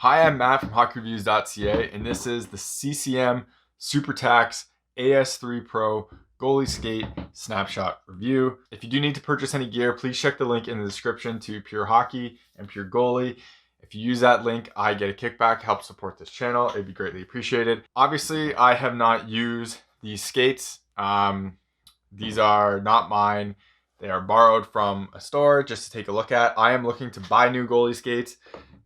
Hi, I'm Matt from HockeyReviews.ca, and this is the CCM SuperTacks AS3 Pro Goalie Skate Snapshot Review. If you do need to purchase any gear, please check the link in the description to Pure Hockey and Pure Goalie. If you use that link, I get a kickback, help support this channel. It'd be greatly appreciated. Obviously, I have not used these skates. These are not mine. They are borrowed from a store just to take a look at. I am looking to buy new goalie skates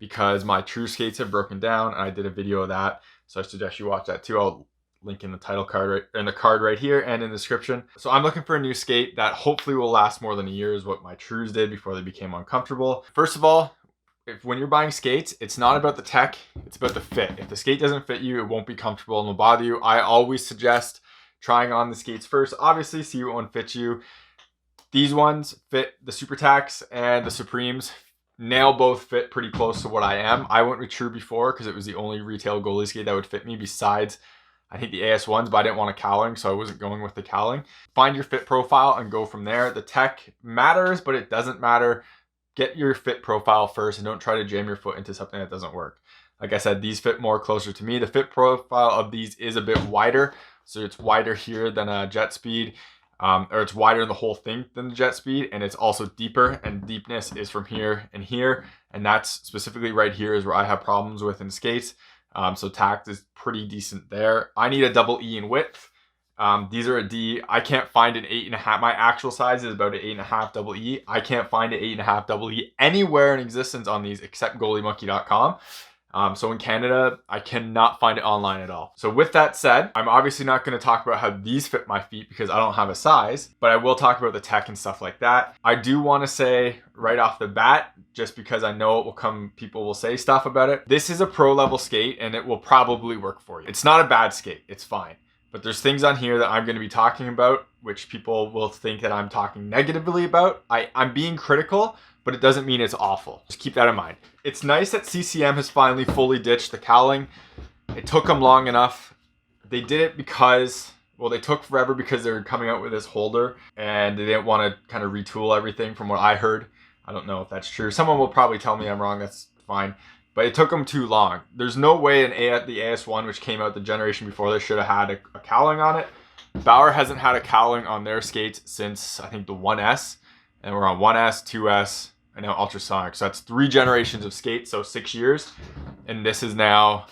because my true skates have broken down, and I did a video of that. So I suggest you watch that too. I'll link in the title card in the card right here and in the description. So I'm looking for a new skate that hopefully will last more than a year, is what my trues did before they became uncomfortable. First of all, when you're buying skates, it's not about the tech, it's about the fit. If the skate doesn't fit you, it won't be comfortable and will bother you. I always suggest trying on the skates first. Obviously, see what one fits you. These ones fit the SuperTacks and the Supremes. Both fit pretty close to what I am. I went with True before because it was the only retail goalie skate that would fit me besides, I think, the AS1s, but I didn't want a cowling, so I wasn't going with the cowling. Find your fit profile and go from there. The tech matters, but it doesn't matter. Get your fit profile first and don't try to jam your foot into something that doesn't work. Like I said, these fit more closer to me. The fit profile of these is a bit wider, so it's wider here than a Jet Speed. Or it's wider in the whole thing than the Jet Speed, and it's also deeper, and deepness is from here, and that's specifically right here is where I have problems with in skates. So tact is pretty decent there. I need a double E in width. These are a D. I can't find an 8.5. My actual size is about an 8.5 double E. I can't find an 8.5 double E anywhere in existence on these except goaliemonkey.com. So in Canada, I cannot find it online at all. So with that said, I'm obviously not going to talk about how these fit my feet because I don't have a size, but I will talk about the tech and stuff like that. I do want to say right off the bat, just because I know it will come, people will say stuff about it. This is a pro level skate and it will probably work for you. It's not a bad skate. It's fine. But there's things on here that I'm going to be talking about, which people will think that I'm talking negatively about. I'm being critical, but it doesn't mean it's awful. Just keep that in mind. It's nice that CCM has finally fully ditched the cowling. It took them long enough. They did it because, well, they took forever because they were coming out with this holder and they didn't want to kind of retool everything from what I heard. I don't know if that's true. Someone will probably tell me I'm wrong. That's fine. But it took them too long. There's no way the AS1, which came out the generation before this, should have had a cowling on it. Bauer hasn't had a cowling on their skates since, I think, the 1S. And we're on 1S, 2S, and now Ultrasonic. So that's 3 generations of skates, so 6 years. And this is now,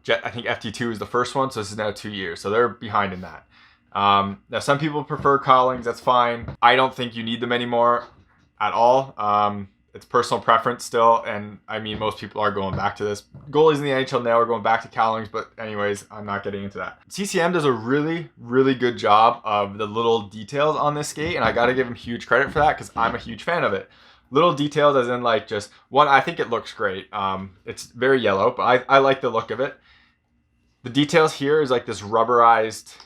I think FT2 is the first one, so this is now 2 years. So they're behind in that. Now, some people prefer cowlings. That's fine. I don't think you need them anymore at all. It's personal preference still, and I mean, most people are going back to this. Goalies in the NHL now are going back to cowlings, but anyways, I'm not getting into that. CCM does a really, really good job of the little details on this skate, and I gotta give him huge credit for that because I'm a huge fan of it. Little details as in like just one, I think it looks great. It's very yellow, but I like the look of it. The details here is like this rubberized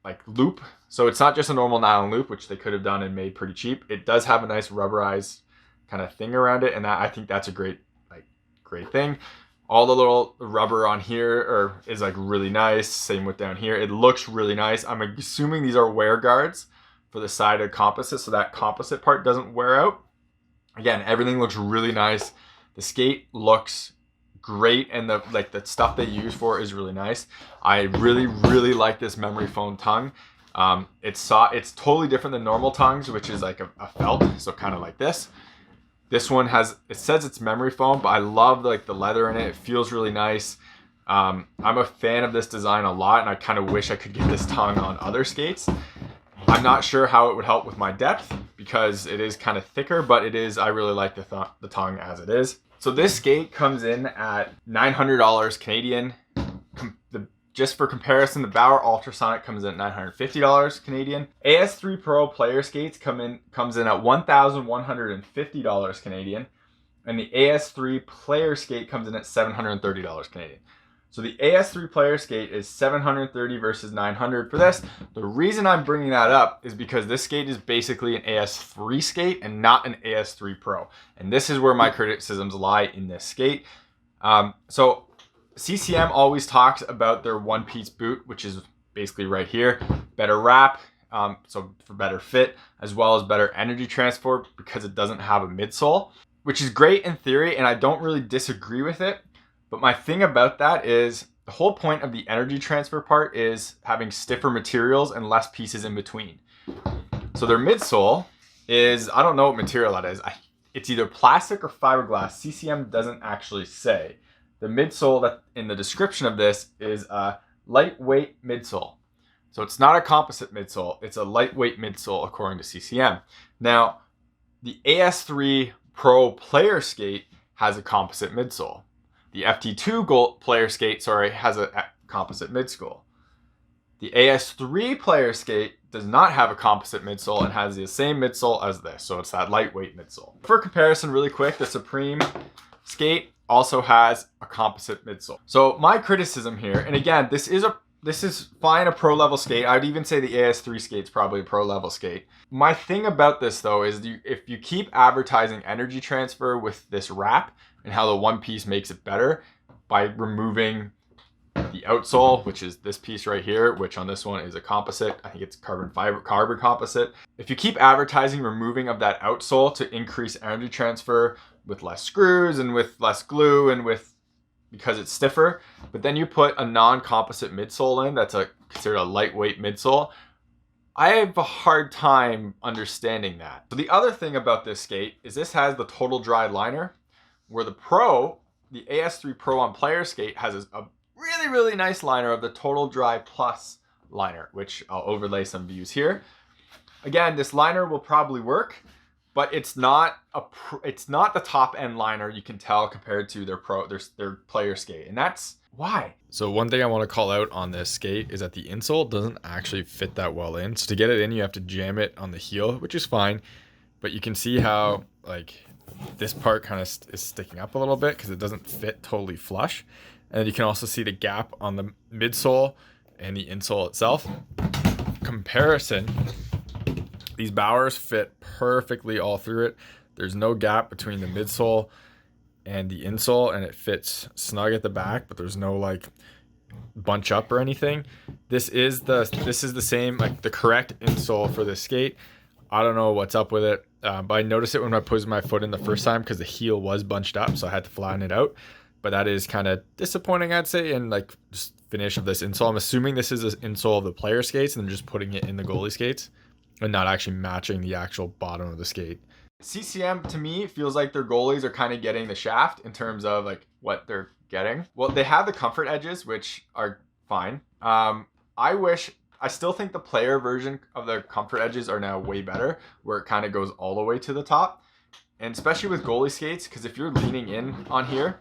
like loop. So it's not just a normal nylon loop, which they could have done and made pretty cheap. It does have a nice rubberized kind of thing around it, and I think that's a great thing. All the little rubber on here is like really nice. Same with down here. It looks really nice. I'm assuming these are wear guards for the side of composite, so that composite part doesn't wear out. Again, everything looks really nice. The skate looks great, and the stuff they use for it is really nice. I really, really like this memory foam tongue. It's totally different than normal tongues, which is like a felt, so kind of like this. This one it says it's memory foam, but I love the leather in it. It feels really nice. I'm a fan of this design a lot, and I kind of wish I could get this tongue on other skates. I'm not sure how it would help with my depth because it is kind of thicker, but I really like the tongue as it is. So this skate comes in at $900 Canadian. Just for comparison, the Bauer Ultrasonic comes in at $950 Canadian. AS3 Pro player skates comes in at $1,150 Canadian. And the AS3 player skate comes in at $730 Canadian. So the AS3 player skate is $730 versus $900 for this. The reason I'm bringing that up is because this skate is basically an AS3 skate and not an AS3 Pro. And this is where my criticisms lie in this skate. So CCM always talks about their one-piece boot, which is basically right here. Better wrap, so for better fit, as well as better energy transport because it doesn't have a midsole, which is great in theory, and I don't really disagree with it. But my thing about that is the whole point of the energy transfer part is having stiffer materials and less pieces in between. So their midsole is, I don't know what material that is. It's either plastic or fiberglass. CCM doesn't actually say. The midsole that in the description of this is a lightweight midsole. So it's not a composite midsole, it's a lightweight midsole according to CCM. Now, the AS3 Pro player skate has a composite midsole. The FT2 Gold player skate, has a composite midsole. The AS3 player skate does not have a composite midsole and has the same midsole as this. So it's that lightweight midsole. For comparison, really quick, the Supreme skate also has a composite midsole. So my criticism here, and again, this is fine, a pro level skate. I'd even say the AS3 skate's probably a pro level skate. My thing about this though is if you keep advertising energy transfer with this wrap and how the one piece makes it better by removing the outsole, which is this piece right here, which on this one is a composite. I think it's carbon composite. If you keep advertising removing of that outsole to increase energy transfer with less screws and with less glue and because it's stiffer, but then you put a non-composite midsole in that's considered a lightweight midsole, I have a hard time understanding that. So the other thing about this skate is this has the total dry liner, where the AS3 Pro on player skate has a really, really nice liner of the Total Dry Plus liner, which I'll overlay some views here. Again, this liner will probably work, but it's not the top end liner, you can tell, compared to their player skate, and that's why. So one thing I want to call out on this skate is that the insole doesn't actually fit that well in. So to get it in, you have to jam it on the heel, which is fine, but you can see how like this part kind of is sticking up a little bit because it doesn't fit totally flush. And you can also see the gap on the midsole and the insole itself. Comparison, these Bauers fit perfectly all through it. There's no gap between the midsole and the insole, and it fits snug at the back, but there's no like bunch up or anything. This is the same, like the correct insole for this skate. I don't know what's up with it, but I noticed it when I put my foot in the first time because the heel was bunched up, so I had to flatten it out. But that is kind of disappointing, I'd say, and like just finish of this insole. I'm assuming this is an insole of the player skates and just putting it in the goalie skates and not actually matching the actual bottom of the skate. CCM to me feels like their goalies are kind of getting the shaft in terms of like what they're getting. Well, they have the comfort edges, which are fine. I still think the player version of the comfort edges are now way better, where it kind of goes all the way to the top. And especially with goalie skates, because if you're leaning in on here,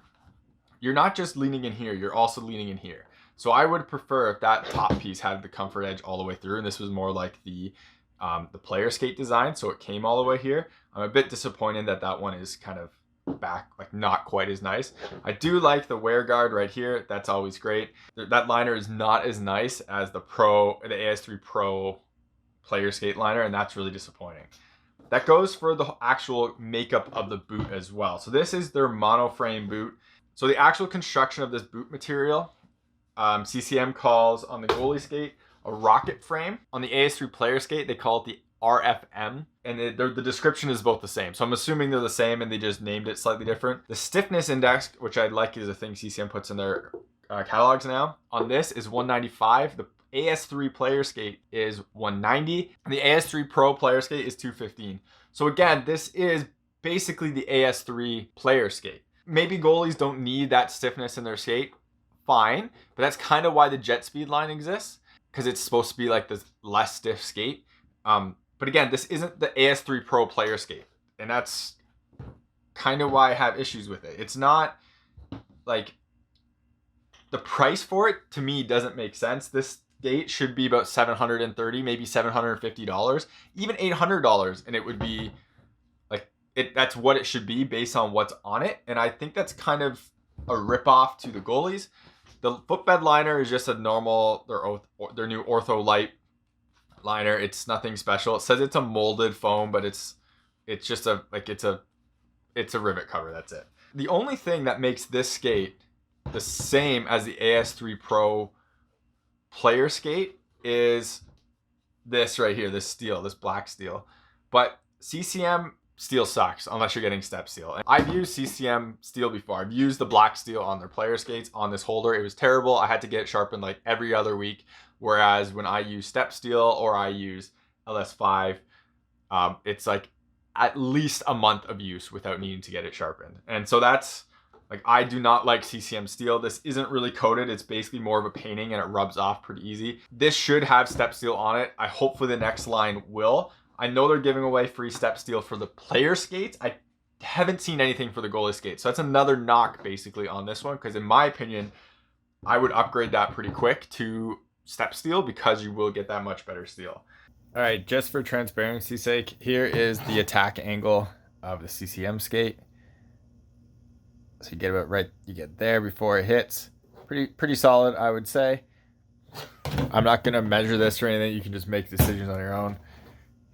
you're not just leaning in here, you're also leaning in here. So I would prefer if that top piece had the comfort edge all the way through, and this was more like the player skate design, so it came all the way here. I'm a bit disappointed that that one is kind of back, like not quite as nice. I do like the wear guard right here. That's always great. That liner is not as nice as the AS3 Pro player skate liner, and that's really disappointing. That goes for the actual makeup of the boot as well. So this is their monoframe boot. So the actual construction of this boot material, CCM calls on the goalie skate a rocket frame. On the AS3 player skate, they call it the RFM, and the description is both the same. So I'm assuming they're the same and they just named it slightly different. The stiffness index, which I like, is a thing CCM puts in their catalogs now. On this is 195. The AS3 player skate is 190. And the AS3 Pro player skate is 215. So again, this is basically the AS3 player skate. Maybe goalies don't need that stiffness in their skate, fine, but that's kind of why the jet speed line exists, because it's supposed to be like this less stiff skate. But again, this isn't the AS3 Pro player skate, and that's kind of why I have issues with it. It's not like the price for it to me doesn't make sense. This skate should be about $730, maybe $750, even $800, and it would be that's what it should be based on what's on it. And I think that's kind of a ripoff to the goalies. The Footbed Liner is just a normal, their new Ortho Light liner. It's nothing special. It says it's a molded foam, but it's just it's a rivet cover. That's it. The only thing that makes this skate the same as the AS3 Pro player skate is this right here, this steel, this black steel. But CCM steel sucks unless you're getting step steel. And I've used CCM steel before. I've used the black steel on their player skates on this holder. It was terrible. I had to get it sharpened like every other week. Whereas when I use step steel or I use LS5, it's like at least a month of use without needing to get it sharpened. And so that's like, I do not like CCM steel. This isn't really coated. It's basically more of a painting and it rubs off pretty easy. This should have step steel on it. I hopefully the next line will. I know they're giving away free step steel for the player skates. I haven't seen anything for the goalie skates. So that's another knock basically on this one, because in my opinion, I would upgrade that pretty quick to step steel because you will get that much better steel. All right, just for transparency's sake, here is the attack angle of the CCM skate. So you get about right, you get there before it hits. Pretty solid, I would say. I'm not gonna measure this or anything. You can just make decisions on your own.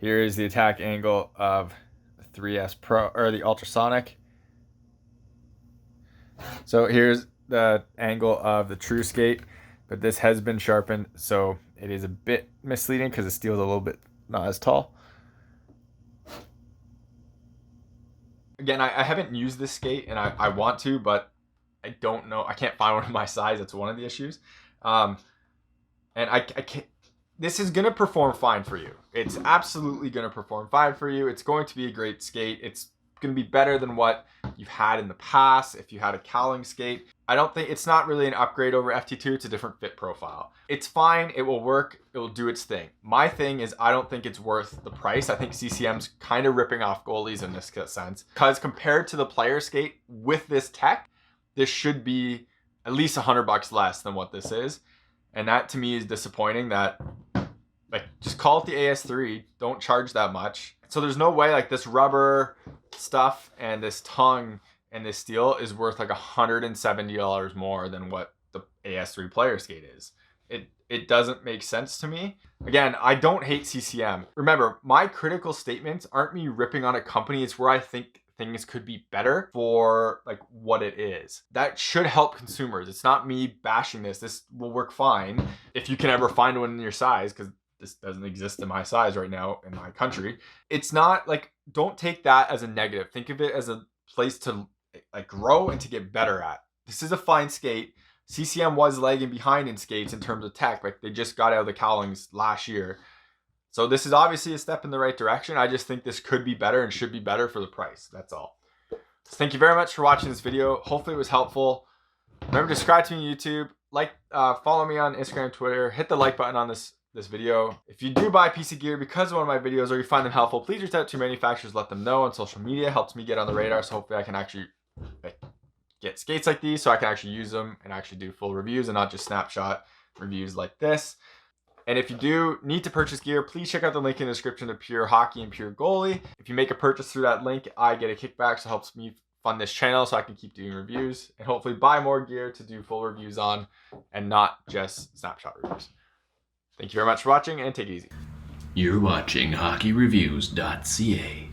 Here is the attack angle of the 3S Pro or the Ultrasonic. So here's the angle of the true skate, but this has been sharpened, so it is a bit misleading because the steel is a little bit not as tall. Again, I haven't used this skate and I want to, but I don't know. I can't find one of my size. That's one of the issues. And I can't. This is going to perform fine for you. It's absolutely going to perform fine for you. It's going to be a great skate. It's going to be better than what you've had in the past if you had a cowling skate. I don't think it's not really an upgrade over FT2. It's a different fit profile. It's fine. It will work. It will do its thing. My thing is I don't think it's worth the price. I think CCM's kind of ripping off goalies in this sense, because compared to the player skate with this tech, this should be at least $100 less than what this is. And that to me is disappointing. That, like, just call it the AS3, don't charge that much. So there's no way like this rubber stuff and this tongue and this steel is worth like $170 more than what the AS3 player skate is. It doesn't make sense to me. Again, I don't hate CCM. Remember, my critical statements aren't me ripping on a company. It's where I think things could be better for like what it is. That should help consumers. It's not me bashing this. This will work fine if you can ever find one in your size, because this doesn't exist in my size right now in my country. It's not like, don't take that as a negative. Think of it as a place to like grow and to get better at. This is a fine skate. CCM was lagging behind in skates in terms of tech. Like, they just got out of the cowlings last year. So this is obviously a step in the right direction. I just think this could be better and should be better for the price. That's all. So thank you very much for watching this video. Hopefully it was helpful. Remember to subscribe to me on YouTube. Follow me on Instagram, Twitter. Hit the like button on this video. If you do buy PC gear because of one of my videos or you find them helpful, please reach out to manufacturers, let them know on social media. It helps me get on the radar, so hopefully I can actually get skates like these so I can actually use them and actually do full reviews and not just snapshot reviews like this. And if you do need to purchase gear, please check out the link in the description to Pure Hockey and Pure Goalie. If you make a purchase through that link, I get a kickback, so it helps me fund this channel so I can keep doing reviews and hopefully buy more gear to do full reviews on and not just snapshot reviews. Thank you very much for watching, and take it easy. You're watching HockeyReviews.ca.